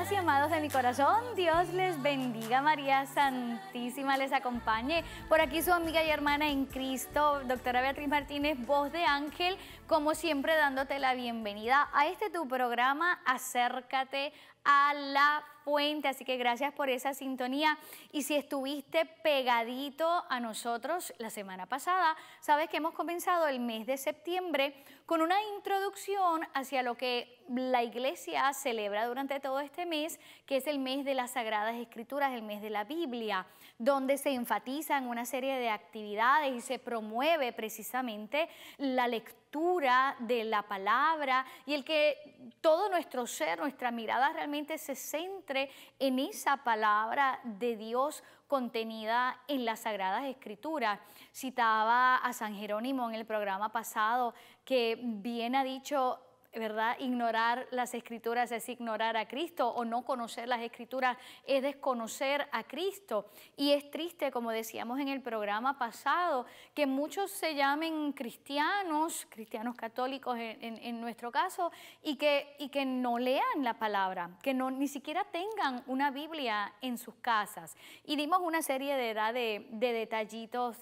Amadas y amados de mi corazón, Dios les bendiga, María Santísima les acompañe. Por aquí su amiga y hermana en Cristo, doctora Beatriz Martínez, voz de ángel, como siempre dándote la bienvenida a este tu programa, Acércate a la Fuente. Así que gracias por esa sintonía. Y si estuviste pegadito a nosotros la semana pasada, sabes que hemos comenzado el mes de septiembre con una introducción hacia lo que la Iglesia celebra durante todo este mes, que es el mes de las Sagradas Escrituras, el mes de la Biblia, donde se enfatizan una serie de actividades y se promueve precisamente la lectura de la palabra y el que todo nuestro ser, nuestra mirada realmente se centre en esa palabra de Dios contenida en las Sagradas Escrituras. Citaba a San Jerónimo en el programa pasado, que bien ha dicho, ¿verdad? Ignorar las Escrituras es ignorar a Cristo, o no conocer las Escrituras es desconocer a Cristo. Y es triste, como decíamos en el programa pasado, que muchos se llamen cristianos católicos en nuestro caso, y que no lean la palabra, que ni siquiera tengan una Biblia en sus casas. Y dimos una serie de detallitos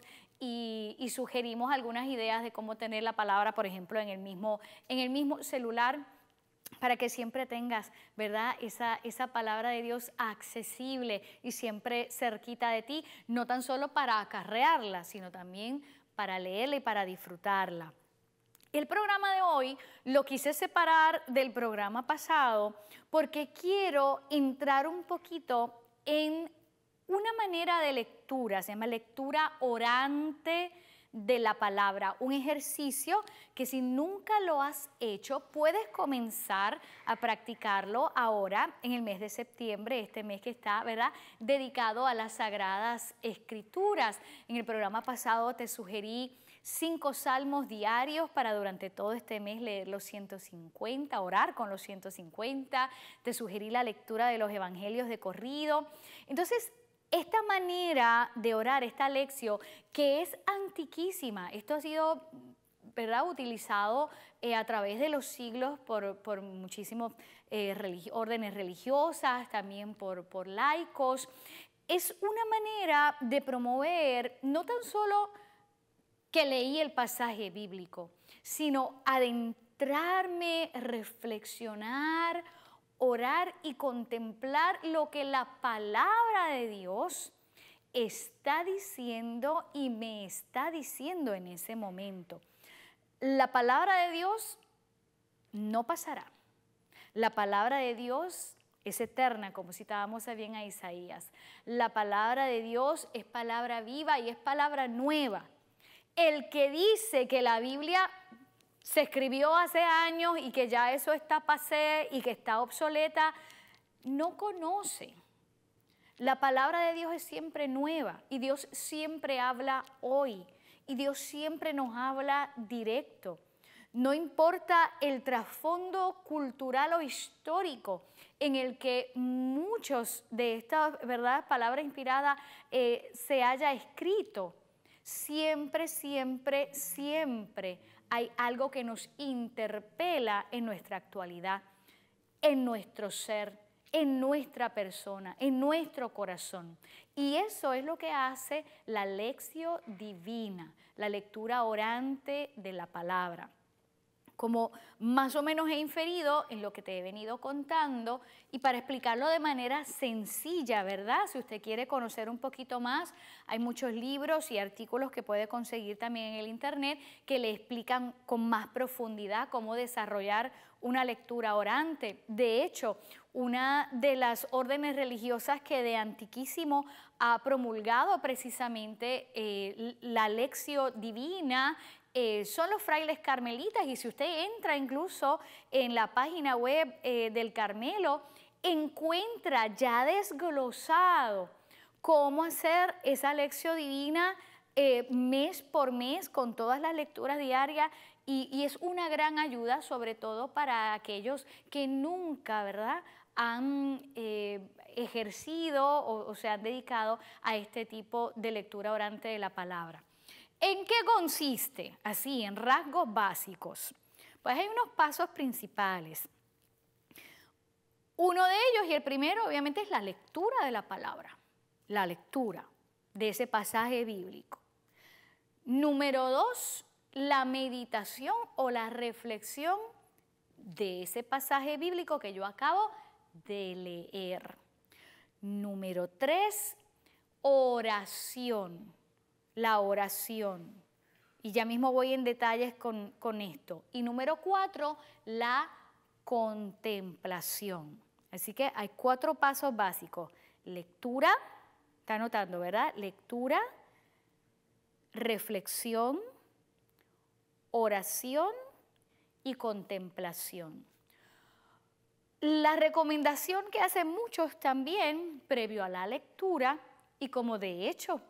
y sugerimos algunas ideas de cómo tener la palabra, por ejemplo, en el mismo celular, para que siempre tengas, ¿verdad?, esa palabra de Dios accesible y siempre cerquita de ti, no tan solo para acarrearla, sino también para leerla y para disfrutarla. El programa de hoy lo quise separar del programa pasado porque quiero entrar un poquito en una manera de lectura, se llama lectura orante de la palabra, un ejercicio que si nunca lo has hecho, puedes comenzar a practicarlo ahora en el mes de septiembre, este mes que está, ¿verdad?, dedicado a las Sagradas Escrituras. En el programa pasado te sugerí 5 salmos diarios para durante todo este mes leer los 150, orar con los 150. Te sugerí la lectura de los evangelios de corrido. Entonces, esta manera de orar, esta lección, que es antiquísima, esto ha sido, ¿verdad?, utilizado a través de los siglos por muchísimos órdenes religiosas, también por laicos. Es una manera de promover no tan solo que leí el pasaje bíblico, sino adentrarme, reflexionar, orar y contemplar lo que la palabra de Dios está diciendo y me está diciendo en ese momento. La palabra de Dios no pasará. La palabra de Dios es eterna, como citábamos bien a Isaías. La palabra de Dios es palabra viva y es palabra nueva. El que dice que la Biblia se escribió hace años y que ya eso está pasé y que está obsoleta, no conoce. La palabra de Dios es siempre nueva y Dios siempre habla hoy y Dios siempre nos habla directo. No importa el trasfondo cultural o histórico en el que muchos de estas, ¿verdad?, palabras inspiradas se haya escrito, siempre, siempre, siempre hay algo que nos interpela en nuestra actualidad, en nuestro ser, en nuestra persona, en nuestro corazón. Y eso es lo que hace la lección divina, la lectura orante de la palabra. Como más o menos he inferido en lo que te he venido contando, y para explicarlo de manera sencilla, ¿verdad? Si usted quiere conocer un poquito más, hay muchos libros y artículos que puede conseguir también en el internet que le explican con más profundidad cómo desarrollar una lectura orante. De hecho, una de las órdenes religiosas que de antiquísimo ha promulgado precisamente la lección divina son los frailes carmelitas, y si usted entra incluso en la página web del Carmelo, encuentra ya desglosado cómo hacer esa lección divina mes por mes con todas las lecturas diarias, y es una gran ayuda, sobre todo para aquellos que nunca, ¿verdad?, han ejercido o se han dedicado a este tipo de lectura orante de la palabra. ¿En qué consiste? Así, en rasgos básicos. Pues hay unos pasos principales. Uno de ellos, y el primero, obviamente, es la lectura de la palabra, la lectura de ese pasaje bíblico. Número 2, la meditación o la reflexión de ese pasaje bíblico que yo acabo de leer. Número 3, oración, la oración. Y ya mismo voy en detalles con esto. Y número 4, la contemplación. Así que hay 4 pasos básicos. Lectura, está anotando, ¿verdad? Lectura, reflexión, oración y contemplación. La recomendación que hacen muchos también, previo a la lectura, y como de hecho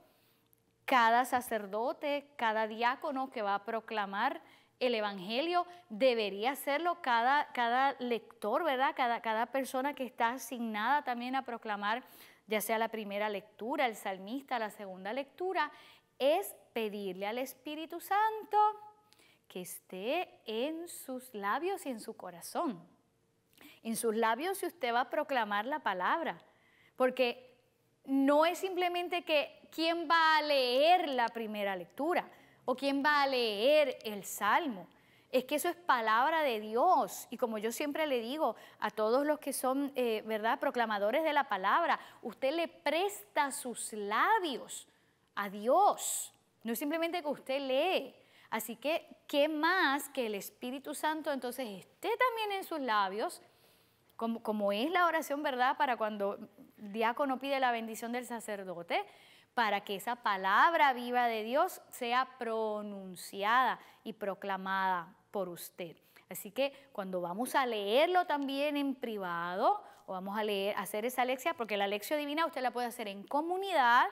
cada sacerdote, cada diácono que va a proclamar el Evangelio, debería hacerlo cada lector, ¿verdad? Cada persona que está asignada también a proclamar, ya sea la primera lectura, el salmista, la segunda lectura, es pedirle al Espíritu Santo que esté en sus labios y en su corazón. En sus labios si usted va a proclamar la palabra, porque no es simplemente que quién va a leer la primera lectura o quién va a leer el salmo. Es que eso es palabra de Dios. Y como yo siempre le digo a todos los que son, ¿verdad?, proclamadores de la palabra, usted le presta sus labios a Dios. No es simplemente que usted lee. Así que, ¿qué más que el Espíritu Santo entonces esté también en sus labios? Como es la oración, ¿verdad?, para cuando el diácono pide la bendición del sacerdote, para que esa palabra viva de Dios sea pronunciada y proclamada por usted. Así que cuando vamos a leerlo también en privado, o vamos a hacer esa lección, porque la lección divina usted la puede hacer en comunidad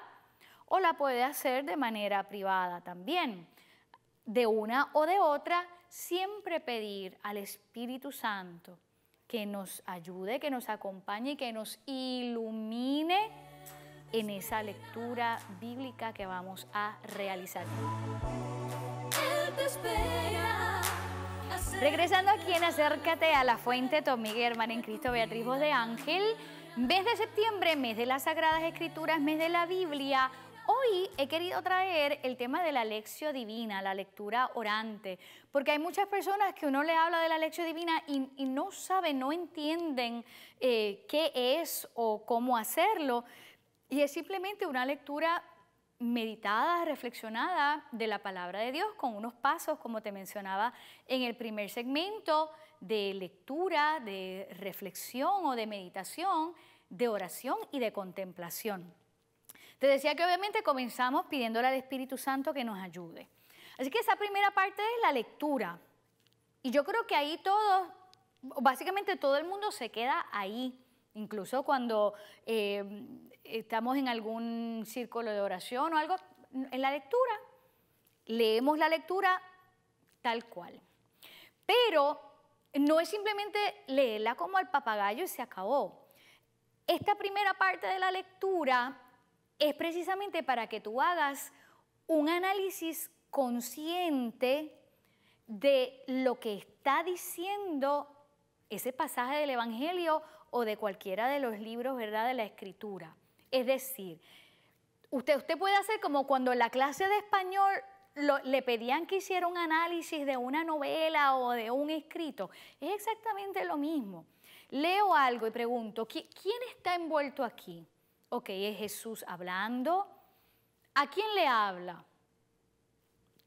o la puede hacer de manera privada también. De una o de otra, siempre pedir al Espíritu Santo que nos ayude, que nos acompañe y que nos ilumine en esa lectura bíblica que vamos a realizar. Regresando aquí en Acércate a la Fuente, tu amiga y hermana en Cristo, Beatriz Voz de Ángel. Mes de septiembre, mes de las Sagradas Escrituras, mes de la Biblia. Hoy he querido traer el tema de la lección divina, la lectura orante, porque hay muchas personas que uno le habla de la lección divina y no saben, no entienden qué es o cómo hacerlo. Y es simplemente una lectura meditada, reflexionada de la palabra de Dios con unos pasos, como te mencionaba en el primer segmento, de lectura, de reflexión o de meditación, de oración y de contemplación. Te decía que obviamente comenzamos pidiéndole al Espíritu Santo que nos ayude. Así que esa primera parte es la lectura. Y yo creo que ahí todos, básicamente todo el mundo se queda ahí. Incluso cuando estamos en algún círculo de oración o algo, en la lectura, leemos la lectura tal cual. Pero no es simplemente leerla como al papagayo y se acabó. Esta primera parte de la lectura es precisamente para que tú hagas un análisis consciente de lo que está diciendo ese pasaje del Evangelio o de cualquiera de los libros, ¿verdad?, de la Escritura. Es decir, usted puede hacer como cuando en la clase de español le pedían que hiciera un análisis de una novela o de un escrito. Es exactamente lo mismo. Leo algo y pregunto, ¿quién está envuelto aquí? Ok, es Jesús hablando. ¿A quién le habla?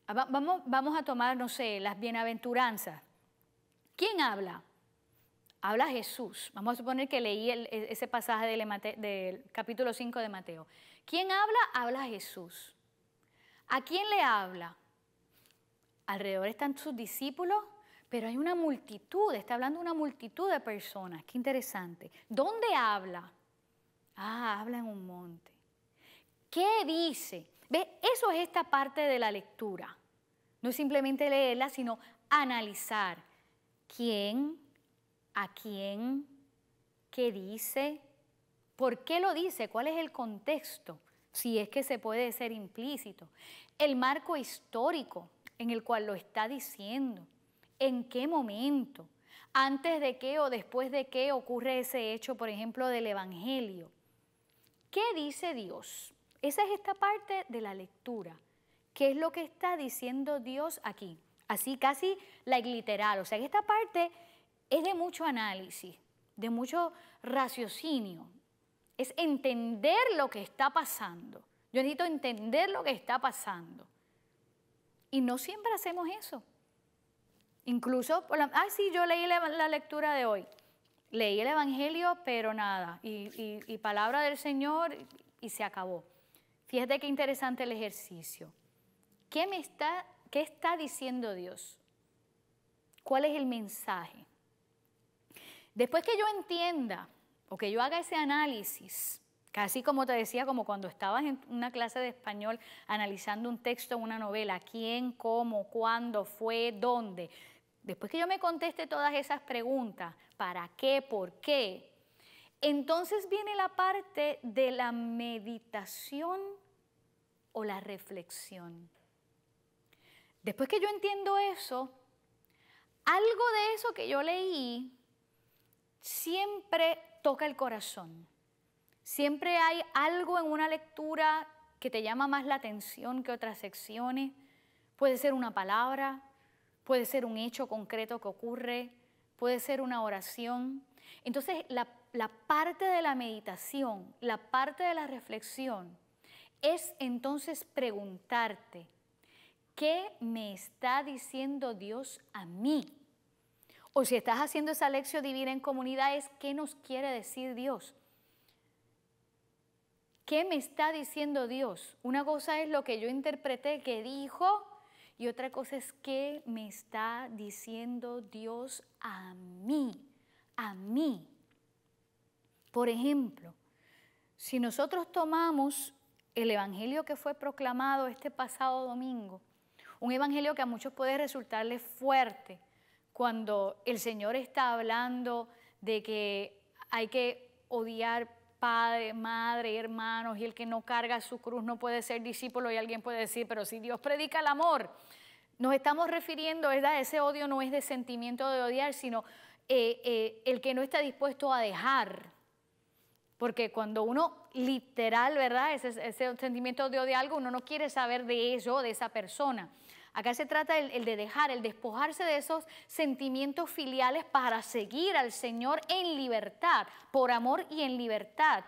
Vamos a tomar, no sé, las bienaventuranzas. ¿Quién habla? Habla Jesús. Vamos a suponer que leí ese pasaje del capítulo 5 de Mateo. ¿Quién habla? Habla Jesús. ¿A quién le habla? Alrededor están sus discípulos, pero hay una multitud, está hablando una multitud de personas. Qué interesante. ¿Dónde habla? Habla en un monte. ¿Qué dice? ¿Ve? Eso es esta parte de la lectura. No es simplemente leerla, sino analizar. ¿Quién? ¿A quién? ¿Qué dice? ¿Por qué lo dice? ¿Cuál es el contexto? Si es que se puede ser implícito. El marco histórico en el cual lo está diciendo. ¿En qué momento? antes de qué o después de qué ocurre ese hecho, por ejemplo, del Evangelio. ¿Qué dice Dios? Esa es esta parte de la lectura. ¿Qué es lo que está diciendo Dios aquí? Así casi like literal. O sea, que esta parte es de mucho análisis, de mucho raciocinio. Es entender lo que está pasando. Yo necesito entender lo que está pasando. Y no siempre hacemos eso. Incluso, sí, yo leí la lectura de hoy. Leí el Evangelio, pero nada. Y palabra del Señor y se acabó. Fíjate qué interesante el ejercicio. ¿Qué está diciendo Dios? ¿Cuál es el mensaje? Después que yo entienda o que yo haga ese análisis, casi como te decía, como cuando estabas en una clase de español analizando un texto, una novela, quién, cómo, cuándo, fue, dónde. Después que yo me conteste todas esas preguntas, ¿para qué, por qué? Entonces viene la parte de la meditación o la reflexión. Después que yo entiendo eso, algo de eso que yo leí siempre toca el corazón. Siempre hay algo en una lectura que te llama más la atención que otras secciones. Puede ser una palabra, puede ser un hecho concreto que ocurre, puede ser una oración. Entonces, la parte de la meditación, la parte de la reflexión, es entonces preguntarte, ¿qué me está diciendo Dios a mí? O si estás haciendo esa lección divina en comunidad, es ¿qué nos quiere decir Dios? ¿Qué me está diciendo Dios? Una cosa es lo que yo interpreté que dijo y otra cosa es qué me está diciendo Dios a mí, a mí. Por ejemplo, si nosotros tomamos el evangelio que fue proclamado este pasado domingo, un evangelio que a muchos puede resultarles fuerte, cuando el Señor está hablando de que hay que odiar padre, madre, hermanos, y el que no carga su cruz no puede ser discípulo, y alguien puede decir, pero si Dios predica el amor, nos estamos refiriendo, ¿verdad? Ese odio no es de sentimiento de odiar, sino el que no está dispuesto a dejar. Porque cuando uno literal, ¿verdad? Ese sentimiento de odio a algo, uno no quiere saber de ello, de esa persona. Acá se trata el de dejar, el despojarse de esos sentimientos filiales para seguir al Señor en libertad, por amor y en libertad.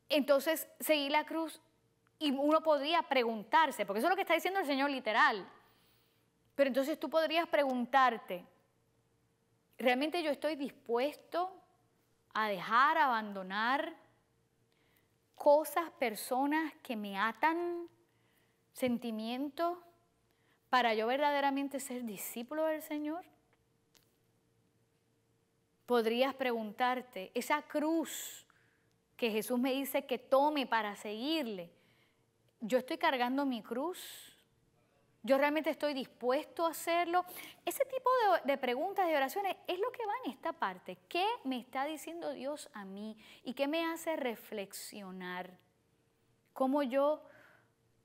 Entonces, seguir la cruz, y uno podría preguntarse, porque eso es lo que está diciendo el Señor literal. Pero entonces tú podrías preguntarte, ¿realmente yo estoy dispuesto a dejar, a abandonar cosas, personas que me atan, sentimientos, para yo verdaderamente ser discípulo del Señor? Podrías preguntarte, esa cruz que Jesús me dice que tome para seguirle, ¿yo estoy cargando mi cruz? ¿Yo realmente estoy dispuesto a hacerlo? Ese tipo de preguntas, de oraciones, es lo que va en esta parte. ¿Qué me está diciendo Dios a mí? ¿Y qué me hace reflexionar? ¿Cómo yo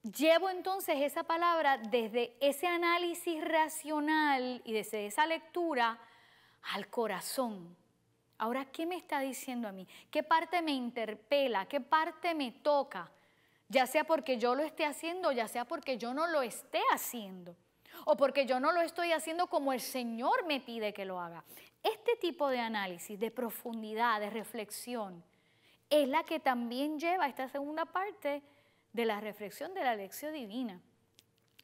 llevo entonces esa palabra desde ese análisis racional y desde esa lectura al corazón? Ahora, ¿qué me está diciendo a mí? ¿Qué parte me interpela? ¿Qué parte me toca? Ya sea porque yo lo esté haciendo, ya sea porque yo no lo esté haciendo, o porque yo no lo estoy haciendo como el Señor me pide que lo haga. Este tipo de análisis, de profundidad, de reflexión, es la que también lleva a esta segunda parte de la reflexión de la lección divina.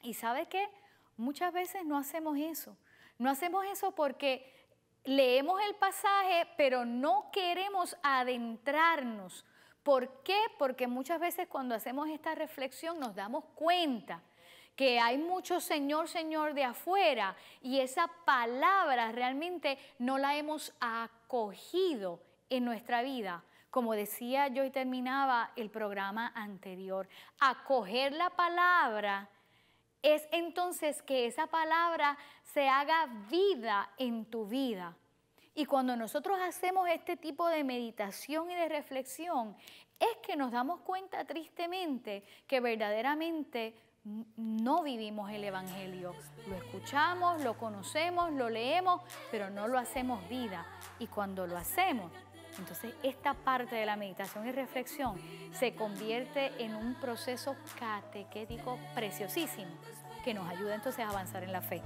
¿Y sabe qué? Muchas veces no hacemos eso. No hacemos eso porque leemos el pasaje, pero no queremos adentrarnos. ¿Por qué? Porque muchas veces cuando hacemos esta reflexión nos damos cuenta que hay mucho Señor, Señor de afuera y esa palabra realmente no la hemos acogido en nuestra vida. Como decía yo y terminaba el programa anterior, acoger la palabra es entonces que esa palabra se haga vida en tu vida. Y cuando nosotros hacemos este tipo de meditación y de reflexión, es que nos damos cuenta tristemente que verdaderamente no vivimos el Evangelio. Lo escuchamos, lo conocemos, lo leemos, pero no lo hacemos vida. Y cuando lo hacemos, entonces esta parte de la meditación y reflexión se convierte en un proceso catequético preciosísimo que nos ayuda entonces a avanzar en la fe.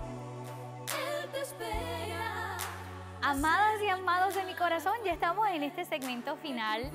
Amadas y amados de mi corazón, ya estamos en este segmento final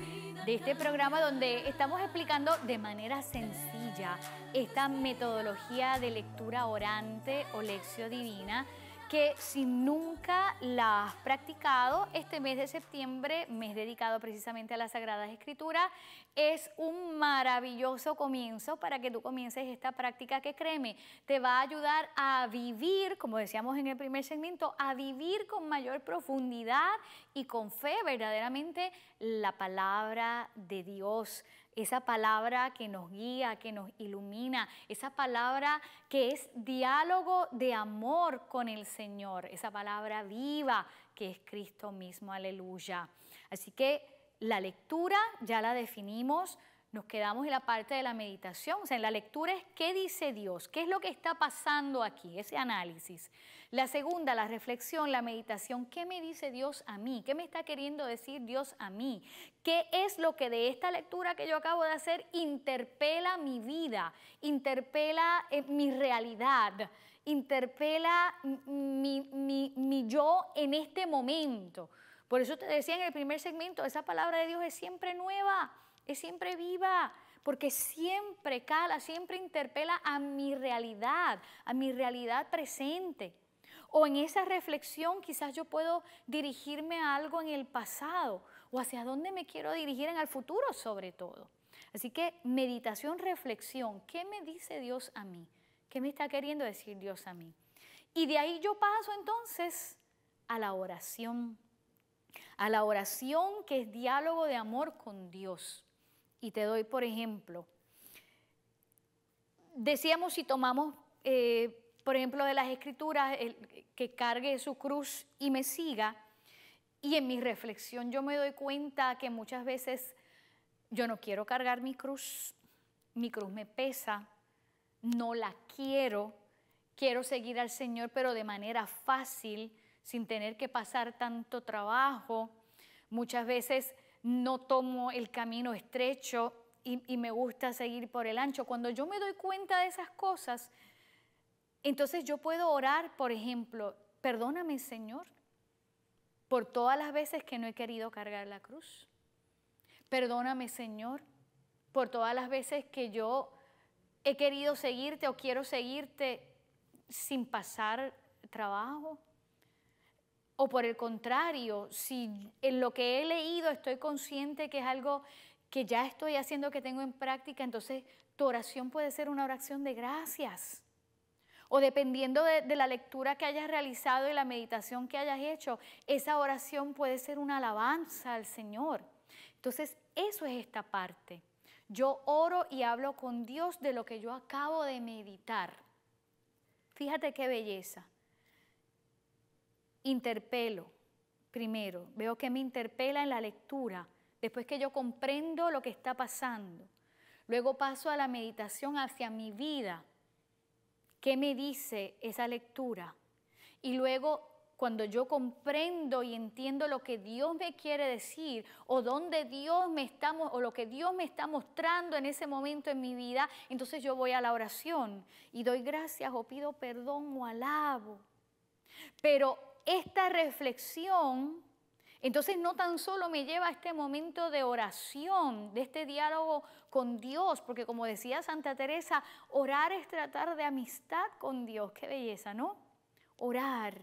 de este programa donde estamos explicando de manera sencilla esta metodología de lectura orante o lección divina que si nunca la has practicado, este mes de septiembre, mes dedicado precisamente a las Sagradas Escrituras, es un maravilloso comienzo para que tú comiences esta práctica que, créeme, te va a ayudar a vivir, como decíamos en el primer segmento, a vivir con mayor profundidad y con fe verdaderamente la palabra de Dios. Esa palabra que nos guía, que nos ilumina, esa palabra que es diálogo de amor con el Señor, esa palabra viva que es Cristo mismo, aleluya. Así que la lectura ya la definimos, nos quedamos en la parte de la meditación, o sea, en la lectura es qué dice Dios, qué es lo que está pasando aquí, ese análisis. La segunda, la reflexión, la meditación, ¿qué me dice Dios a mí? ¿Qué me está queriendo decir Dios a mí? ¿Qué es lo que de esta lectura que yo acabo de hacer interpela mi vida, interpela mi realidad, interpela mi yo en este momento? Por eso te decía en el primer segmento, esa palabra de Dios es siempre nueva, es siempre viva, porque siempre cala, siempre interpela a mi realidad presente. O en esa reflexión quizás yo puedo dirigirme a algo en el pasado o hacia dónde me quiero dirigir en el futuro sobre todo. Así que meditación, reflexión, ¿qué me dice Dios a mí? ¿Qué me está queriendo decir Dios a mí? Y de ahí yo paso entonces a la oración que es diálogo de amor con Dios. Y te doy, por ejemplo, decíamos si tomamos, por ejemplo, de las Escrituras, que cargue su cruz y me siga, y en mi reflexión yo me doy cuenta que muchas veces yo no quiero cargar mi cruz me pesa, no la quiero seguir al Señor, pero de manera fácil, sin tener que pasar tanto trabajo. Muchas veces no tomo el camino estrecho y me gusta seguir por el ancho. Cuando yo me doy cuenta de esas cosas, entonces yo puedo orar, por ejemplo, perdóname, Señor, por todas las veces que no he querido cargar la cruz. Perdóname, Señor, por todas las veces que yo he querido seguirte o quiero seguirte sin pasar trabajo. O por el contrario, si en lo que he leído estoy consciente que es algo que ya estoy haciendo, que tengo en práctica, entonces tu oración puede ser una oración de gracias. O dependiendo de la lectura que hayas realizado y la meditación que hayas hecho, esa oración puede ser una alabanza al Señor. Entonces, eso es esta parte. Yo oro y hablo con Dios de lo que yo acabo de meditar. Fíjate qué belleza. Interpelo primero, veo que me interpela en la lectura, después que yo comprendo lo que está pasando. Luego paso a la meditación hacia mi vida. ¿Qué me dice esa lectura? Y luego, cuando yo comprendo y entiendo lo que Dios me quiere decir o dónde Dios me está, o lo que Dios me está mostrando en ese momento en mi vida, entonces yo voy a la oración y doy gracias o pido perdón o alabo. Pero esta reflexión, entonces no tan solo me lleva a este momento de oración, de este diálogo con Dios, porque como decía Santa Teresa, orar es tratar de amistad con Dios. Qué belleza, ¿no? Orar.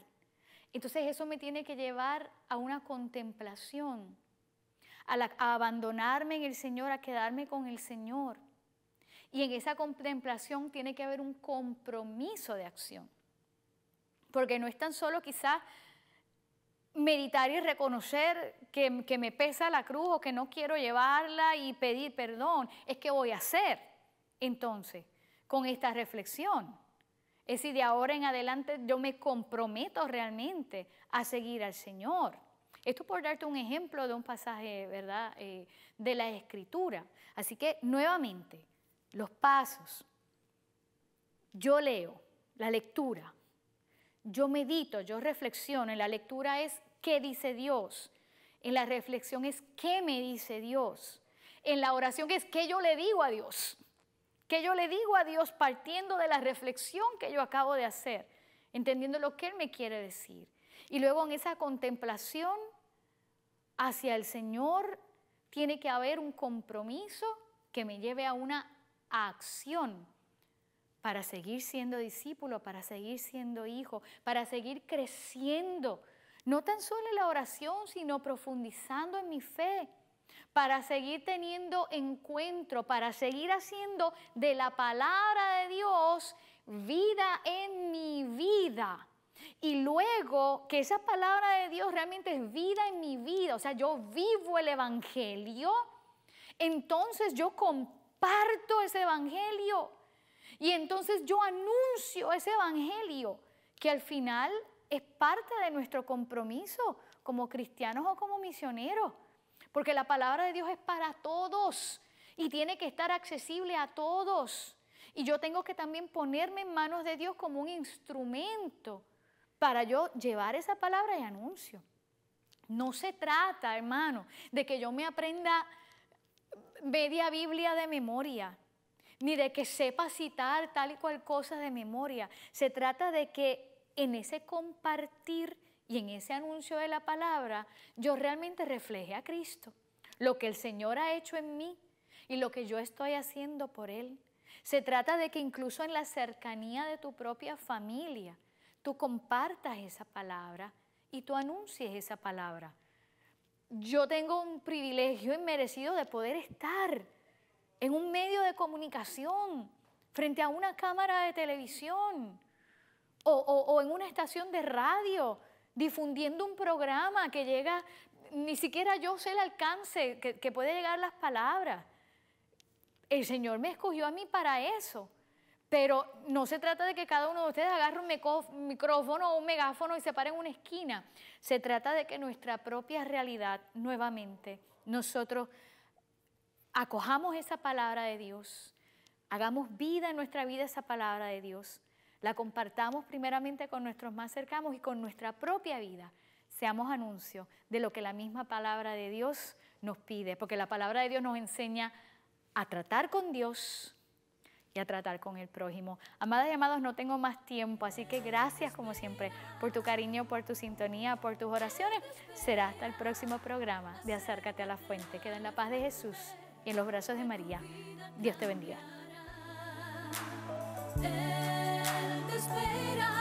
Entonces eso me tiene que llevar a una contemplación, a abandonarme en el Señor, a quedarme con el Señor. Y en esa contemplación tiene que haber un compromiso de acción. Porque no es tan solo quizás meditar y reconocer que me pesa la cruz o que no quiero llevarla y pedir perdón. Es que voy a hacer entonces con esta reflexión. Es decir, de ahora en adelante yo me comprometo realmente a seguir al Señor. Esto por darte un ejemplo de un pasaje, ¿verdad?, de la Escritura. Así que nuevamente, los pasos. yo leo, la lectura, yo medito, yo reflexiono. En la lectura es qué dice Dios. En la reflexión es qué me dice Dios. En la oración es qué yo le digo a Dios. Qué yo le digo a Dios partiendo de la reflexión que yo acabo de hacer, entendiendo lo que Él me quiere decir. Y luego en esa contemplación hacia el Señor tiene que haber un compromiso que me lleve a una acción para seguir siendo discípulo, para seguir siendo hijo, para seguir creciendo, no tan solo en la oración, sino profundizando en mi fe, para seguir teniendo encuentro, para seguir haciendo de la palabra de Dios vida en mi vida. Y luego que esa palabra de Dios realmente es vida en mi vida, o sea, yo vivo el Evangelio, entonces yo comparto ese Evangelio y entonces yo anuncio ese Evangelio que al final es parte de nuestro compromiso como cristianos o como misioneros, porque la palabra de Dios es para todos y tiene que estar accesible a todos. Y yo tengo que también ponerme en manos de Dios como un instrumento para yo llevar esa palabra y anuncio. No se trata, hermano, de que yo me aprenda media Biblia de memoria, ni de que sepa citar tal y cual cosa de memoria. Se trata de que en ese compartir y en ese anuncio de la palabra, yo realmente refleje a Cristo, lo que el Señor ha hecho en mí y lo que yo estoy haciendo por Él. Se trata de que incluso en la cercanía de tu propia familia, tú compartas esa palabra y tú anuncies esa palabra. Yo tengo un privilegio inmerecido de poder estar en un medio de comunicación, frente a una cámara de televisión o en una estación de radio, difundiendo un programa que llega, ni siquiera yo sé el alcance que puede llegar las palabras. El Señor me escogió a mí para eso. Pero no se trata de que cada uno de ustedes agarre un micrófono o un megáfono y se pare en una esquina. Se trata de que nuestra propia realidad, nuevamente, nosotros acojamos esa palabra de Dios, hagamos vida en nuestra vida esa palabra de Dios, la compartamos primeramente con nuestros más cercanos y con nuestra propia vida. Seamos anuncio de lo que la misma palabra de Dios nos pide, porque la palabra de Dios nos enseña a tratar con Dios y a tratar con el prójimo. Amadas y amados, no tengo más tiempo, así que gracias como siempre por tu cariño, por tu sintonía, por tus oraciones. Será hasta el próximo programa de Acércate a la Fuente. Queda en la paz de Jesús y en los brazos de María. Dios te bendiga. Él te espera.